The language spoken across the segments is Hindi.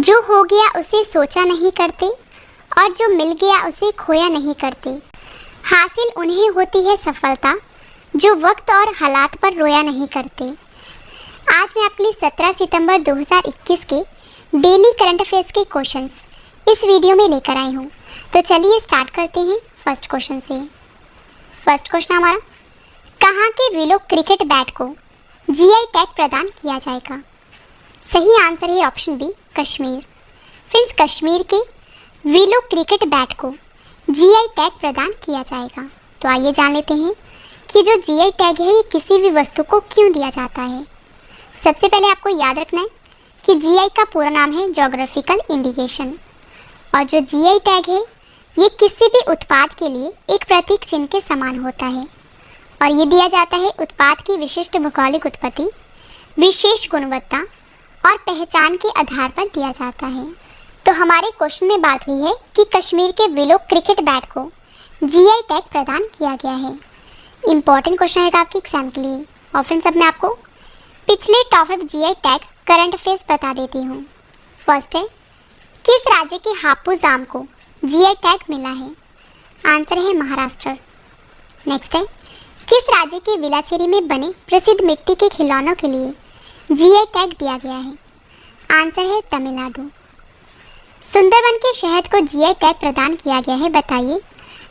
जो हो गया उसे सोचा नहीं करते और जो मिल गया उसे खोया नहीं करते। हासिल उन्हें होती है सफलता जो वक्त और हालात पर रोया नहीं करते। आज मैं आपके लिए 17 सितंबर 2021 के डेली करंट अफेयर्स के क्वेश्चंस इस वीडियो में लेकर आई हूँ। तो चलिए स्टार्ट करते हैं फर्स्ट क्वेश्चन से। फर्स्ट क्वेश्चन हमारा, कहाँ के विलो क्रिकेट बैट को जीआई टैग प्रदान किया जाएगा? सही आंसर है option B, Kashmir. Friends, Kashmir के विलो क्रिकेट बैट को जीआई टैग प्रदान किया जाएगा। तो आइए जान लेते हैं कि जो जीआई टैग है ये किसी भी वस्तु को क्यों दिया जाता है। सबसे पहले आपको याद रखना है कि जीआई का पूरा नाम है ज्योग्राफिकल इंडिकेशन, और जो जीआई टैग है ये किसी भी उत्पाद के लिए एक प्रतीक चिन्ह के समान होता है, और ये दिया जाता है उत्पाद की विशिष्ट भौगोलिक उत्पत्ति, विशेष गुणवत्ता और पहचान के आधार पर दिया जाता है। तो हमारे क्वेश्चन में बात हुई है कि कश्मीर के विलो क्रिकेट बैट को जीआई टैग प्रदान किया गया है। इंपॉर्टेंट क्वेश्चन है आपके एग्जाम के लिए। और फ्रेंड्स, अब मैं आपको पिछले top 5 GI tag current affairs बता देती हूँ। फर्स्ट है, किस राज्य के हापुस आम को जीआई टैग मिला है? आंसर है महाराष्ट्र। नेक्स्ट है, किस राज्य के विलाचेरी में बने प्रसिद्ध मिट्टी के खिलौनों के लिए जीआई टैग दिया गया है? आंसर है तमिलनाडु। सुंदरबन के शहद को जीआई टैग प्रदान किया गया है, बताइए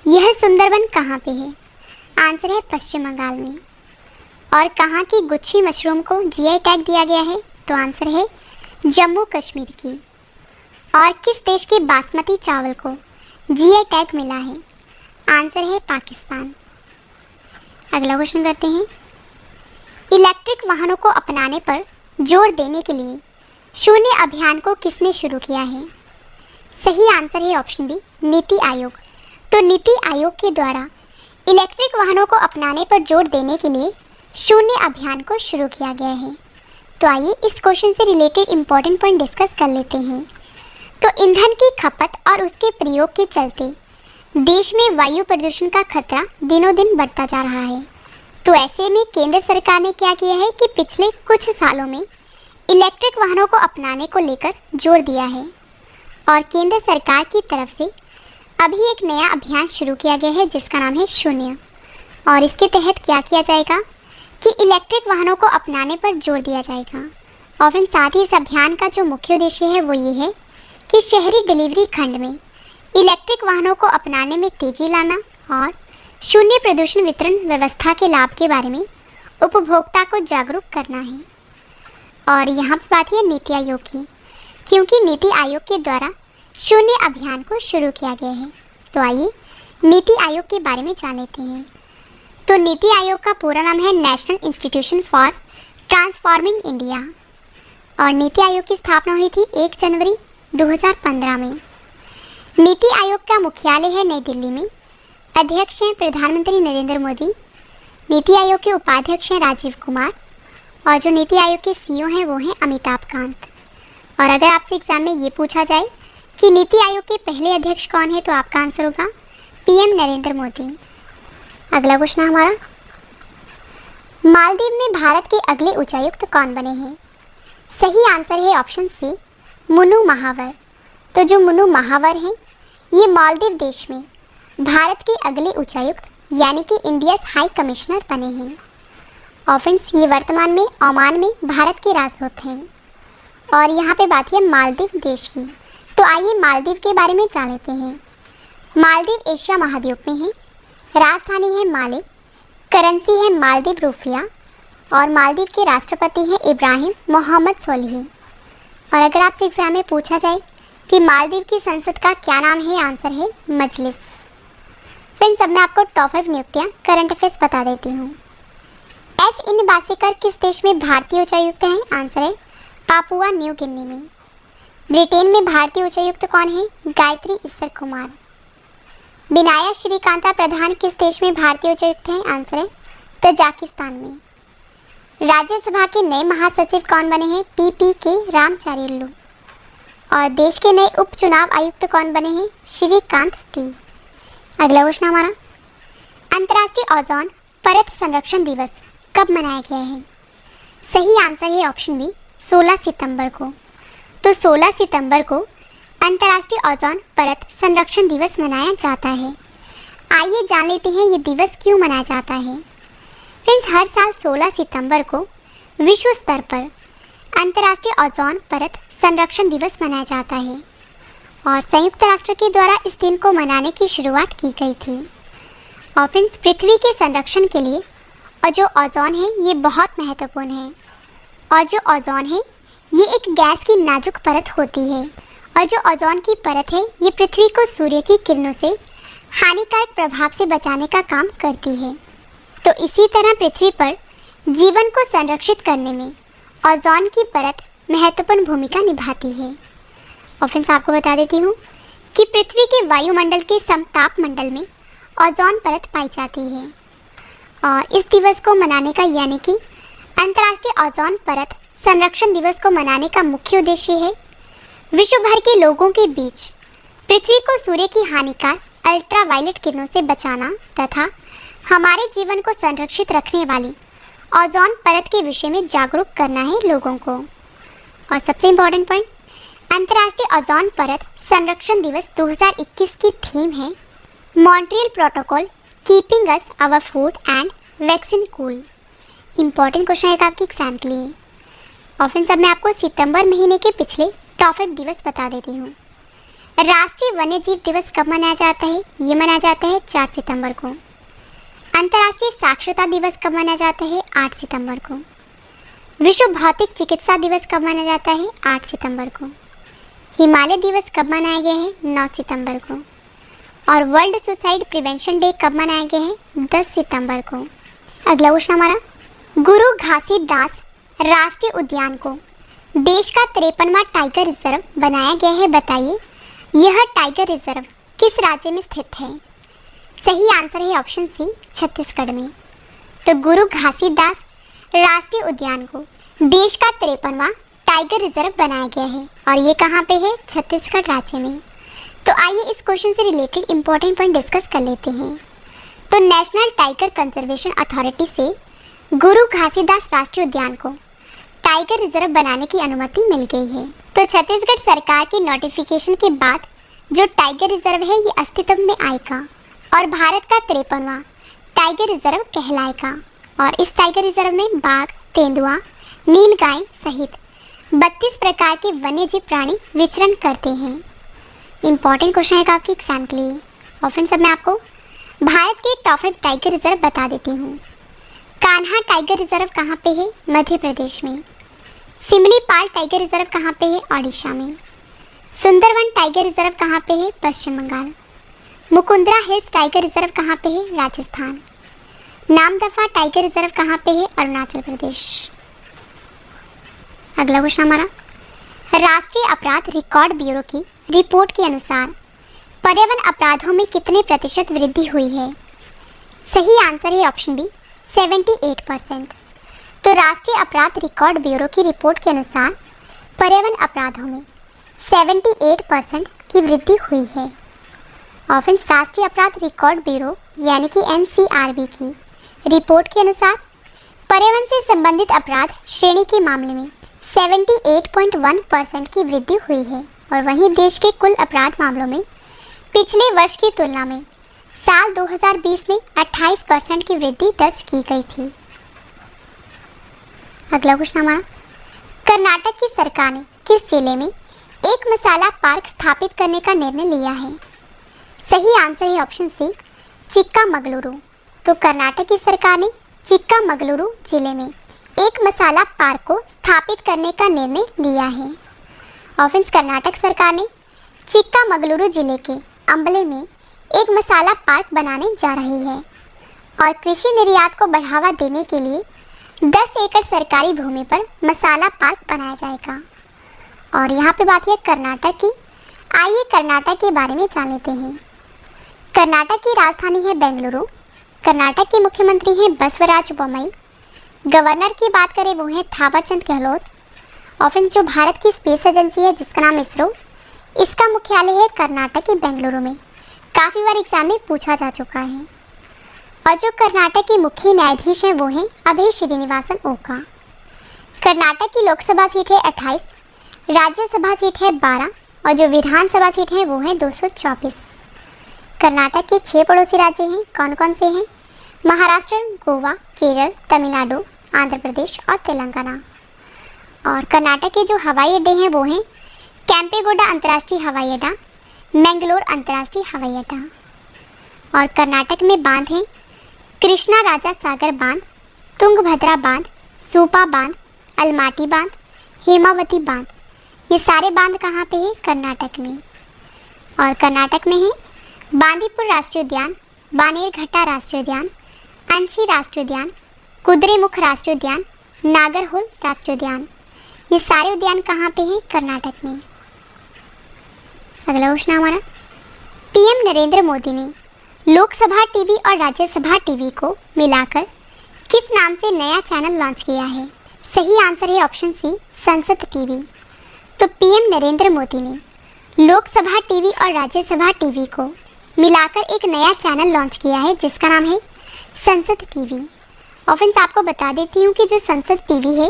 यह सुंदरबन कहाँ पे है? आंसर है पश्चिम बंगाल में। और कहाँ की गुच्छी मशरूम को जीआई टैग दिया गया है? तो आंसर है जम्मू कश्मीर की। और किस देश के बासमती चावल को जीआई टैग मिला है? आंसर है पाकिस्तान। अगला क्वेश्चन करते हैं, इलेक्ट्रिक वाहनों को अपनाने पर जोर देने के लिए शून्य अभियान को किसने शुरू किया है? सही आंसर है ऑप्शन बी, नीति आयोग। तो नीति आयोग के द्वारा इलेक्ट्रिक वाहनों को अपनाने पर जोर देने के लिए शून्य अभियान को शुरू किया गया है। तो आइए इस क्वेश्चन से रिलेटेड इंपॉर्टेंट पॉइंट डिस्कस कर लेते हैं। तो ईंधन की खपत और उसके प्रयोग के चलते देश में वायु प्रदूषण का खतरा दिनों दिन बढ़ता जा रहा है। तो ऐसे में केंद्र सरकार ने क्या किया है कि पिछले कुछ सालों में इलेक्ट्रिक वाहनों को अपनाने को लेकर जोर दिया है, और केंद्र सरकार की तरफ से अभी एक नया अभियान शुरू किया गया है जिसका नाम है शून्य। और इसके तहत क्या किया जाएगा कि इलेक्ट्रिक वाहनों को अपनाने पर जोर दिया जाएगा। और फिर साथ ही इस अभियान का जो मुख्य उद्देश्य है वो ये है कि शहरी डिलीवरी खंड में इलेक्ट्रिक वाहनों को अपनाने में तेजी लाना और शून्य प्रदूषण वितरण व्यवस्था के लाभ के बारे में उपभोक्ता को जागरूक करना है। और यहाँ पर बात है नीति आयोग की, क्योंकि नीति आयोग के द्वारा शून्य अभियान को शुरू किया गया है। तो आइए नीति आयोग के बारे में जान लेते हैं। तो नीति आयोग का पूरा नाम है national institution for transforming India, और नीति आयोग की स्थापना हुई थी 1 जनवरी 2015 में। नीति आयोग का मुख्यालय है नई दिल्ली में। अध्यक्ष हैं प्रधानमंत्री नरेंद्र मोदी। नीति आयोग के उपाध्यक्ष हैं राजीव कुमार, और जो नीति आयोग के सीईओ हैं वो हैं अमिताभ कांत। और अगर आपसे एग्जाम में ये पूछा जाए कि नीति आयोग के पहले अध्यक्ष कौन है, तो आपका आंसर होगा पीएम नरेंद्र मोदी। अगला क्वेश्चन हमारा, मालदीव में भारत के अगले उच्चायुक्त कौन बने हैं? सही आंसर है ऑप्शन सी, मुनु महावर। तो जो मुनु महावर हैं ये मालदीव देश में भारत के अगले उच्चायुक्त यानी कि इंडिया हाई कमिश्नर बने हैं। और फ्रेंड्स, ये वर्तमान में ओमान में भारत के राजदूत हैं। और यहाँ पे बात है मालदीव देश की। तो आइए मालदीव के बारे में जान लेते हैं। मालदीव एशिया महाद्वीप में है। राजधानी है माले, करेंसी है मालदीव रुपया, और मालदीव के राष्ट्रपति हैं इब्राहिम मोहम्मद सोलिह। और अगर आपसे एग्जाम में पूछा जाए कि मालदीव की संसद का क्या नाम है, आंसर है मजलिस। फ्रेंड्स, अब मैं आपको टॉप 5 नियुक्तियाँ करंट अफेयर्स बता देती हूँ। एस इन बासेकर किस देश में भारतीय उच्चायुक्त हैं? आंसर है पापुआ न्यू गिनी में। ब्रिटेन में भारतीय उच्चायुक्त कौन है? गायत्री ईश्वर कुमार। बिनाया श्रीकांता प्रधान किस देश में भारतीय उच्चायुक्त हैं? आंसर है तजाकिस्तान में। राज्यसभा के नए महासचिव कौन बने हैं? पीपी के रामचारिल्लू। और देश के नए उपचुनाव आयुक्त कौन बने हैं? श्रीकांत टी। अगला क्वेश्चन हमारा, अंतर्राष्ट्रीय ओजोन परत संरक्षण दिवस कब मनाया गया है? सही आंसर है ऑप्शन बी, 16 सितंबर को। तो 16 सितंबर को अंतर्राष्ट्रीय ओजोन परत संरक्षण दिवस मनाया जाता है। आइए जान लेते हैं ये दिवस क्यों मनाया जाता है। फ्रेंड्स, हर साल 16 सितंबर को विश्व स्तर पर अंतर्राष्ट्रीय ओजोन परत संरक्षण दिवस मनाया जाता है और संयुक्त राष्ट्र के द्वारा इस दिन को मनाने की शुरुआत की गई थी। और फ्रेंड्स, पृथ्वी के संरक्षण के लिए और जो ओजोन है ये बहुत महत्वपूर्ण है। और जो ओजोन है ये एक गैस की नाजुक परत होती है और जो ओजोन की परत है ये पृथ्वी को सूर्य की किरणों से हानिकारक प्रभाव से बचाने का काम करती है। तो इसी तरह पृथ्वी पर जीवन को संरक्षित करने में ओजोन की परत महत्वपूर्ण भूमिका निभाती है। और फ्रेंड्स, आपको बता देती हूँ कि पृथ्वी के वायुमंडल के समताप मंडल में ओजोन परत पाई जाती है। और इस दिवस को मनाने का यानी कि अंतर्राष्ट्रीय ओजोन परत संरक्षण दिवस को मनाने का मुख्य उद्देश्य है विश्व भर के लोगों के बीच पृथ्वी को सूर्य की हानिकारक अल्ट्रावायलेट किरणों से बचाना तथा हमारे जीवन को संरक्षित रखने वाली ओजोन परत के विषय में जागरूक करना है लोगों को। और सबसे इम्पोर्टेंट पॉइंट, अंतर्राष्ट्रीय ओजोन परत संरक्षण दिवस 2021 की थीम है Montreal protocol keeping us our food and vaccine cool. Important question है आपके एग्जाम के लिए। और फ्रेंड्स, अब मैं आपको सितंबर महीने के पिछले टॉपिक दिवस बता देती हूँ। राष्ट्रीय वन्यजीव दिवस कब मनाया जाता है? ये मनाया जाता है 4 सितंबर को। अंतर्राष्ट्रीय साक्षरता दिवस कब मनाया जाता है? 8 सितंबर को। विश्व भौतिक चिकित्सा दिवस कब मनाया जाता है? 8 सितंबर को। हिमालय दिवस कब मनाया गया है? 9 सितंबर को। और वर्ल्ड सुसाइड प्रिवेंशन डे कब मनाया गया है? 10 सितंबर को। अगला क्वेश्चन हमारा, गुरु घासीदास राष्ट्रीय उद्यान को देश का 53वां टाइगर रिजर्व बनाया गया है। बताइए यह टाइगर रिजर्व किस राज्य में स्थित है? सही आंसर है ऑप्शन सी, छत्तीसगढ़ में। तो गुरु घासीदास राष्ट्रीय उद्यान को देश का 53वां टाइगर रिजर्व बनाया गया है और ये कहाँ पे है? छत्तीसगढ़ राज्य में। तो आइए इस क्वेश्चन से रिलेटेड इंपॉर्टेंट पॉइंट डिस्कस कर लेते हैं। तो नेशनल टाइगर कंजर्वेशन अथॉरिटी से गुरु घासीदास राष्ट्रीय उद्यान को टाइगर रिजर्व बनाने की अनुमति मिल गई है। तो छत्तीसगढ़ सरकार की नोटिफिकेशन के बाद जो टाइगर रिजर्व है ये अस्तित्व में आएगा और भारत का 53वां टाइगर रिजर्व कहलाएगा। और इस टाइगर रिजर्व में बाघ, तेंदुआ, नीलगाय सहित 32 प्रकार के वन्यजीव प्राणी विचरण करते हैं। इंपॉर्टेंट क्वेश्चन है आपके एग्जाम के लिए। और फ्रेंड्स, अब मैं आपको भारत के टॉप 5 टाइगर रिजर्व बता देती हूँ। कान्हा टाइगर रिजर्व कहाँ पे है? मध्य प्रदेश में। सिमलीपाल टाइगर रिजर्व कहाँ पे है? ओडिशा में। सुंदरवन टाइगर रिजर्व कहाँ पे है? Paschim Bengal. Mukundra hills tiger reserve कहाँ पे है? राजस्थान। नामदफा टाइगर रिजर्व कहाँ पे है? अरुणाचल प्रदेश। अगला क्वेश्चन हमारा, राष्ट्रीय अपराध रिकॉर्ड ब्यूरो की रिपोर्ट के अनुसार पर्यावरण अपराधों में कितने प्रतिशत वृद्धि हुई है? सही आंसर है ऑप्शन बी, 78%। तो राष्ट्रीय अपराध रिकॉर्ड ब्यूरो की रिपोर्ट के अनुसार पर्यावरण अपराधों में 78% की वृद्धि हुई है। और फ्रेंड्स, राष्ट्रीय अपराध रिकॉर्ड ब्यूरो यानी कि NCRB की रिपोर्ट के अनुसार पर्यावरण से संबंधित अपराध श्रेणी के मामले में 78.1% की वृद्धि हुई है। और वहीं देश के कुल अपराध मामलों में पिछले वर्ष की तुलना में साल 2020 में 28% की वृद्धि दर्ज की गई थी। अगला क्वेश्चन हमारा, कर्नाटक की सरकार ने किस जिले में एक मसाला पार्क स्थापित करने का निर्णय लिया है? सही आंसर है ऑप्शन सी, चिक्कामगलुरु। तो कर्नाटक की सरकार ने चिक्कामगलुरु जिले में एक मसाला पार्क को स्थापित करने का निर्णय लिया है। और फ्रेंड्स, कर्नाटक सरकार ने चिक्कामगलुरु जिले के अंबले में एक मसाला पार्क बनाने जा रही है और कृषि निर्यात को बढ़ावा देने के लिए 10 एकड़ सरकारी भूमि पर मसाला पार्क बनाया जाएगा। और यहाँ पे बात है कर्नाटक की। आइए कर्नाटक के बारे में जान लेते हैं। कर्नाटक की राजधानी है बेंगलुरु। कर्नाटक के मुख्यमंत्री हैं बसवराज बोम्मई। गवर्नर की बात करें वो हैं थावरचंद गहलोत। और फ्रेंड्स, जो भारत की स्पेस एजेंसी है जिसका नाम इसरो, इसका मुख्यालय है कर्नाटक के बेंगलुरु में। काफ़ी बार एग्जाम में पूछा जा चुका है। और जो कर्नाटक के मुख्य न्यायाधीश हैं वो हैं अभय श्रीनिवासन ओका। कर्नाटक की लोकसभा सीट है 28, राज्यसभा सीट है 12 और जो विधानसभा सीट है वो है 224। कर्नाटक के 6 पड़ोसी राज्य हैं, कौन कौन से हैं? महाराष्ट्र, गोवा, केरल, तमिलनाडु, आंध्र प्रदेश और तेलंगाना। और कर्नाटक के जो हवाई अड्डे हैं वो हैं कैंपेगौड़ा अंतर्राष्ट्रीय हवाई अड्डा, मैंगलोर अंतर्राष्ट्रीय हवाई अड्डा। और कर्नाटक में बांध हैं कृष्णा राजा सागर बांध, तुंगभद्रा बांध, सूपा बांध, अलमाटी बांध, हेमावती बांध। ये सारे बांध कहाँ पे हैं? कर्नाटक में। और कर्नाटक में है बांदीपुर राष्ट्रीय उद्यान, बानेरघट्टा राष्ट्रीय उद्यान, अंशी राष्ट्रीय उद्यान, कुद्रेमुख राष्ट्रीय उद्यान, नागरहोल राष्ट्रीय उद्यान। ये सारे उद्यान कहाँ पे हैं? कर्नाटक में। अगला क्वेश्चन हमारा, पीएम नरेंद्र मोदी ने लोकसभा टीवी और राज्यसभा टीवी को मिलाकर किस नाम से नया चैनल लॉन्च किया है? सही आंसर है ऑप्शन सी, संसद टीवी। तो पीएम नरेंद्र मोदी ने लोकसभा टीवी और राज्यसभा टीवी को मिलाकर एक नया चैनल लॉन्च किया है जिसका नाम है संसद टीवी। और फ्रेंड्स आपको बता देती हूँ कि जो संसद टीवी है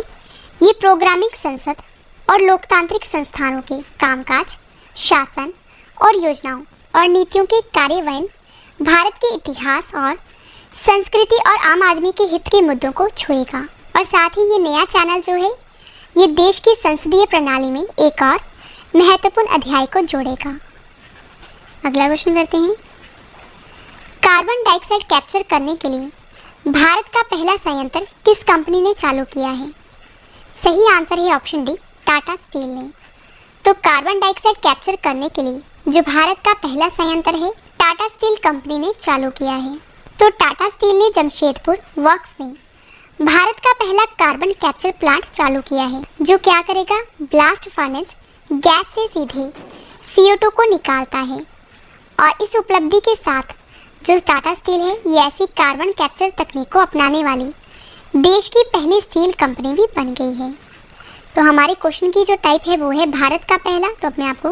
ये प्रोग्रामिंग संसद और लोकतांत्रिक संस्थानों के कामकाज, शासन और योजनाओं और नीतियों के कार्यान्वयन, भारत के इतिहास और संस्कृति और आम आदमी के हित के मुद्दों को छुएगा। और साथ ही ये नया चैनल जो है ये देश की संसदीय प्रणाली में एक और महत्वपूर्ण अध्याय को जोड़ेगा। अगला क्वेश्चन करते हैं, कार्बन डाइऑक्साइड कैप्चर करने के लिए भारत का पहला संयंत्र किस कंपनी ने चालू किया है? सही आंसर है ऑप्शन डी, टाटा स्टील ने। तो कार्बन डाइऑक्साइड कैप्चर करने के लिए जो भारत का पहला संयंत्र है टाटा स्टील कंपनी ने चालू किया है। तो टाटा स्टील ने जमशेदपुर वर्क्स में भारत का पहला कार्बन कैप्चर प्लांट चालू किया है जो क्या करेगा? ब्लास्ट फर्नेस गैस से सीधे CO2 को निकालता है। और इस उपलब्धि के साथ जो टाटा स्टील है ये ऐसी कार्बन कैप्चर तकनीक को अपनाने वाली देश की पहली स्टील कंपनी भी बन गई है। तो हमारे क्वेश्चन की जो टाइप है वो है भारत का पहला। तो अब मैं आपको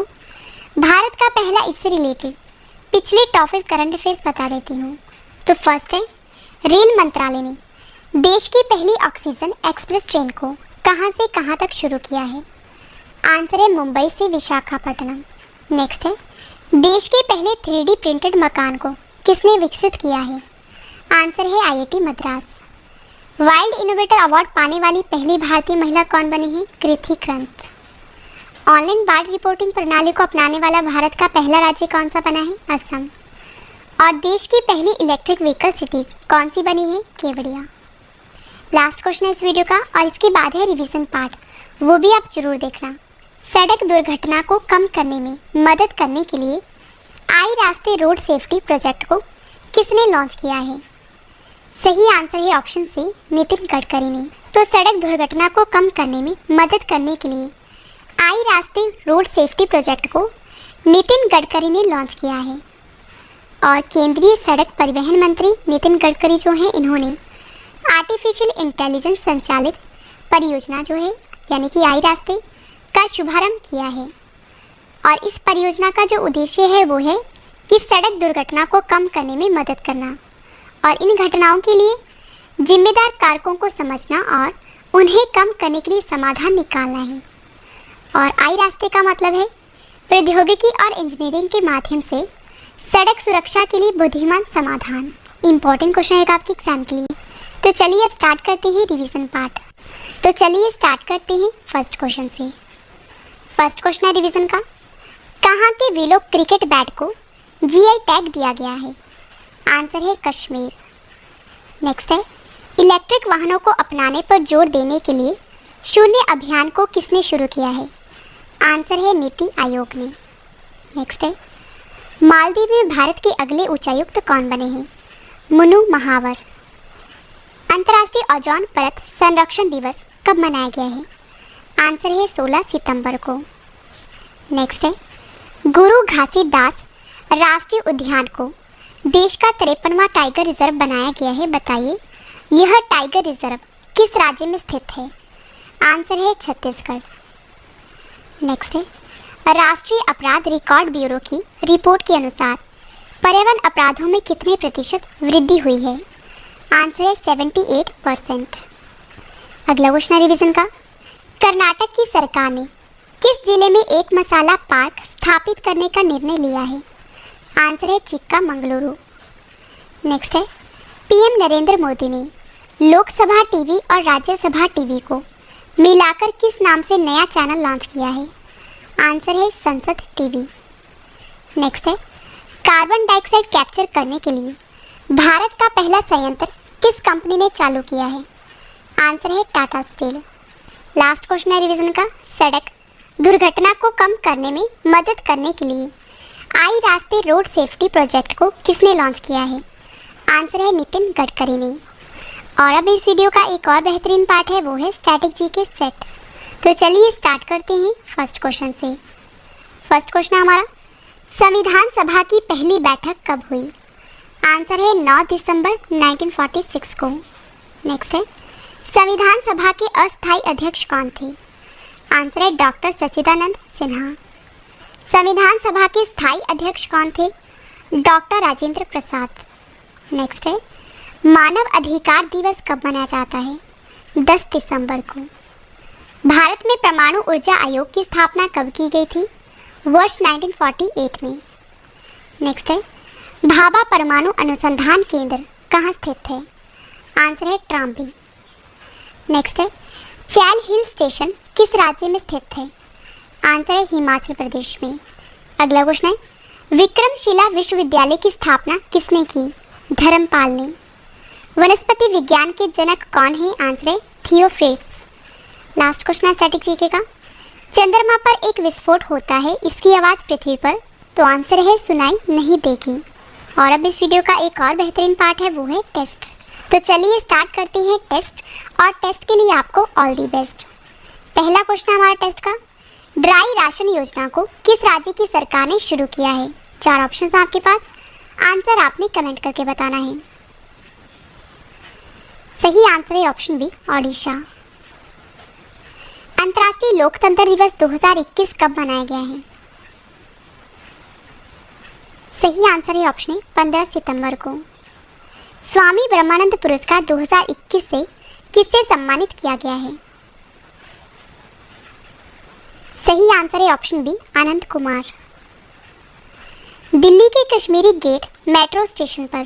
भारत का पहला इससे रिलेटेड पिछले टॉप 5 करंट अफेयर्स बता देती हूँ। तो फर्स्ट है, रेल मंत्रालय ने देश की पहली ऑक्सीजन एक्सप्रेस ट्रेन को कहाँ से कहाँ तक शुरू किया है? आंसर है मुंबई से विशाखापट्टनम। नेक्स्ट है, देश के पहले 3D प्रिंटेड मकान को किसने विकसित किया है? आंसर है IIT Madras. Wild innovator award पाने वाली पहली भारतीय महिला कौन बनी है? कृति कृंत। ऑनलाइन बाढ़ रिपोर्टिंग प्रणाली को अपनाने वाला भारत का पहला राज्य कौन सा बना है? असम। और देश की पहली इलेक्ट्रिक व्हीकल सिटी कौन सी बनी है? केवड़िया। लास्ट क्वेश्चन है इस वीडियो का और इसके बाद है रिवीजन पार्ट, वो भी आप जरूर देखना। सड़क दुर्घटना को कम करने में मदद करने के लिए आई रास्ते रोड सेफ्टी प्रोजेक्ट को किसने लॉन्च किया है? सही आंसर है ऑप्शन सी, नितिन गडकरी ने। तो सड़क दुर्घटना को कम करने में मदद करने के लिए आई रास्ते रोड सेफ्टी प्रोजेक्ट को नितिन गडकरी ने लॉन्च किया है। और केंद्रीय सड़क परिवहन मंत्री नितिन गडकरी जो हैं इन्होंने आर्टिफिशियल इंटेलिजेंस संचालित परियोजना जो है यानी कि आई रास्ते का शुभारंभ किया है। और इस परियोजना का जो उद्देश्य है वो है कि सड़क दुर्घटना को कम करने में मदद करना और इन घटनाओं के लिए जिम्मेदार कारकों को समझना और उन्हें कम करने के लिए समाधान निकालना है। और आई रास्ते का मतलब है प्रौद्योगिकी और इंजीनियरिंग के माध्यम से सड़क सुरक्षा के लिए बुद्धिमान समाधान। इंपॉर्टेंट क्वेश्चन है आपके एग्जाम के लिए। तो चलिए अब स्टार्ट करते हैं रिवीजन पार्ट। तो चलिए स्टार्ट करते हैं फर्स्ट क्वेश्चन से। फर्स्ट क्वेश्चन है रिवीजन का, कहाँ के विलो क्रिकेट बैट को GI टैग दिया गया है? आंसर है कश्मीर। नेक्स्ट है, इलेक्ट्रिक वाहनों को अपनाने पर जोर देने के लिए शून्य अभियान को किसने शुरू किया है? आंसर है नीति आयोग ने। नेक्स्ट है, मालदीव में भारत के अगले उच्चायुक्त कौन बने हैं? मुनु महावर। अंतर्राष्ट्रीय ओजोन परत संरक्षण दिवस कब मनाया गया है? आंसर है 16 सितंबर को। नेक्स्ट है, गुरु घासीदास राष्ट्रीय उद्यान को देश का 53वां टाइगर रिजर्व बनाया गया है। बताइए यह टाइगर रिजर्व किस राज्य में स्थित है? आंसर है छत्तीसगढ़। नेक्स्ट है, राष्ट्रीय अपराध रिकॉर्ड ब्यूरो की रिपोर्ट के अनुसार पर्यावरण अपराधों में कितने प्रतिशत वृद्धि हुई है? आंसर है 78%। अगला क्वेश्चन है रिवीजन का, कर्नाटक की सरकार ने किस जिले में एक मसाला पार्क स्थापित करने का निर्णय लिया है? आंसर है चिक्कामंगलुरु। नेक्स्ट है, पीएम नरेंद्र मोदी ने लोकसभा टीवी और राज्यसभा टीवी को मिलाकर किस नाम से नया चैनल लॉन्च किया है? आंसर है संसद टीवी। नेक्स्ट है, कार्बन डाइऑक्साइड कैप्चर करने के लिए भारत का पहला संयंत्र किस कंपनी ने चालू किया है? आंसर है टाटा स्टील। लास्ट क्वेश्चन है रिवीजन का, सड़क दुर्घटना को कम करने में मदद करने के लिए आई रास्ते रोड सेफ्टी प्रोजेक्ट को किसने लॉन्च किया है? आंसर है नितिन गडकरी ने। और अब इस वीडियो का एक और बेहतरीन पार्ट है, वो है स्टैटिक जी के सेट। तो चलिए स्टार्ट करते हैं फर्स्ट क्वेश्चन से। फर्स्ट क्वेश्चन हमारा, संविधान सभा की पहली बैठक कब हुई? आंसर है 9 दिसंबर 1946 को। नेक्स्ट है, संविधान सभा के अस्थायी अध्यक्ष कौन थे? आंसर है डॉक्टर सच्चिदानंद सिन्हा। संविधान सभा के स्थायी अध्यक्ष कौन थे? डॉक्टर राजेंद्र प्रसाद। नेक्स्ट है, मानव अधिकार दिवस कब मनाया जाता है? 10 दिसंबर को। भारत में परमाणु ऊर्जा आयोग की स्थापना कब की गई थी? वर्ष 1948 में। नेक्स्ट है, भाभा परमाणु अनुसंधान केंद्र कहाँ स्थित है? आंसर है ट्राम्बी। नेक्स्ट है, चैल हिल स्टेशन किस राज्य में स्थित है? आंसर है हिमाचल प्रदेश में। अगला क्वेश्चन है, विक्रमशिला विश्वविद्यालय की स्थापना किसने की? धर्मपाल ने। वनस्पति विज्ञान के जनक कौन है? आंसर है थियोफ्रेट्स। लास्ट क्वेश्चन है स्टैटिक जीके का, चंद्रमा पर एक विस्फोट होता है, इसकी आवाज़ पृथ्वी पर, तो आंसर है सुनाई नहीं देगी। और अब इस वीडियो का एक और बेहतरीन पार्ट है, वो है टेस्ट। तो चलिए स्टार्ट करते हैं टेस्ट, और टेस्ट के लिए आपको ऑल दी बेस्ट। पहला क्वेश्चन हमारा टेस्ट का, ड्राई राशन योजना को किस राज्य की सरकार ने शुरू किया है? 4 ऑप्शन आपके पास, आंसर आपने कमेंट करके बताना है। सही आंसर है ऑप्शन बी, ओडिशा। अंतर्राष्ट्रीय लोकतंत्र दिवस 2021 कब मनाया गया है? सही आंसर है ऑप्शन ए, 15 सितंबर को। स्वामी ब्रह्मानंद पुरस्कार 2021 से किससे सम्मानित किया गया है? सही आंसर है ऑप्शन बी, आनंद कुमार। दिल्ली के कश्मीरी गेट मेट्रो स्टेशन पर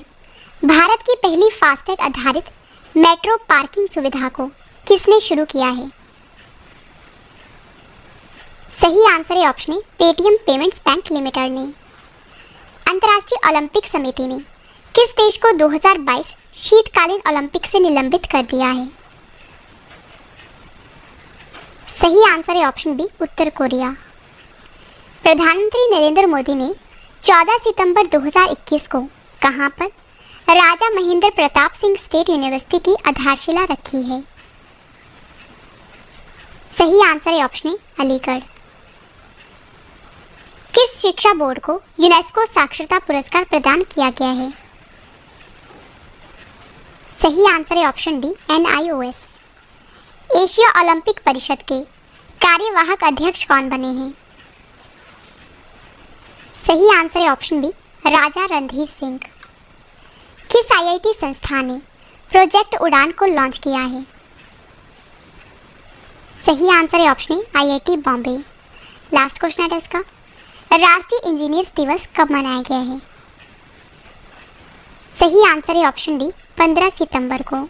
भारत की पहली फास्टैग आधारित मेट्रो पार्किंग सुविधा को किसने शुरू किया है? सही आंसर है option A, Paytm payments bank limited ने। अंतर्राष्ट्रीय ओलंपिक समिति ने किस देश को 2022 शीतकालीन ओलंपिक से निलंबित कर दिया है? सही आंसर है ऑप्शन बी, उत्तर कोरिया। प्रधानमंत्री नरेंद्र मोदी ने 14 सितंबर 2021 को कहां पर राजा महेंद्र प्रताप सिंह स्टेट यूनिवर्सिटी की आधारशिला रखी है? सही आंसर है ऑप्शन ए, अलीगढ़। किस शिक्षा बोर्ड को यूनेस्को साक्षरता पुरस्कार प्रदान किया गया है? सही आंसर है option D, NIOS। Asia Olympic परिषद के कार्यवाहक अध्यक्ष कौन बने हैं? सही आंसर है ऑप्शन बी, राजा रणधीर सिंह। किस IIT संस्थान ने प्रोजेक्ट उड़ान को लॉन्च किया है? सही आंसर है option A, IIT Bombay. Last question है टेस्ट का, राष्ट्रीय इंजीनियर्स दिवस कब मनाया गया है? सही आंसर है ऑप्शन डी, 15 सितंबर को।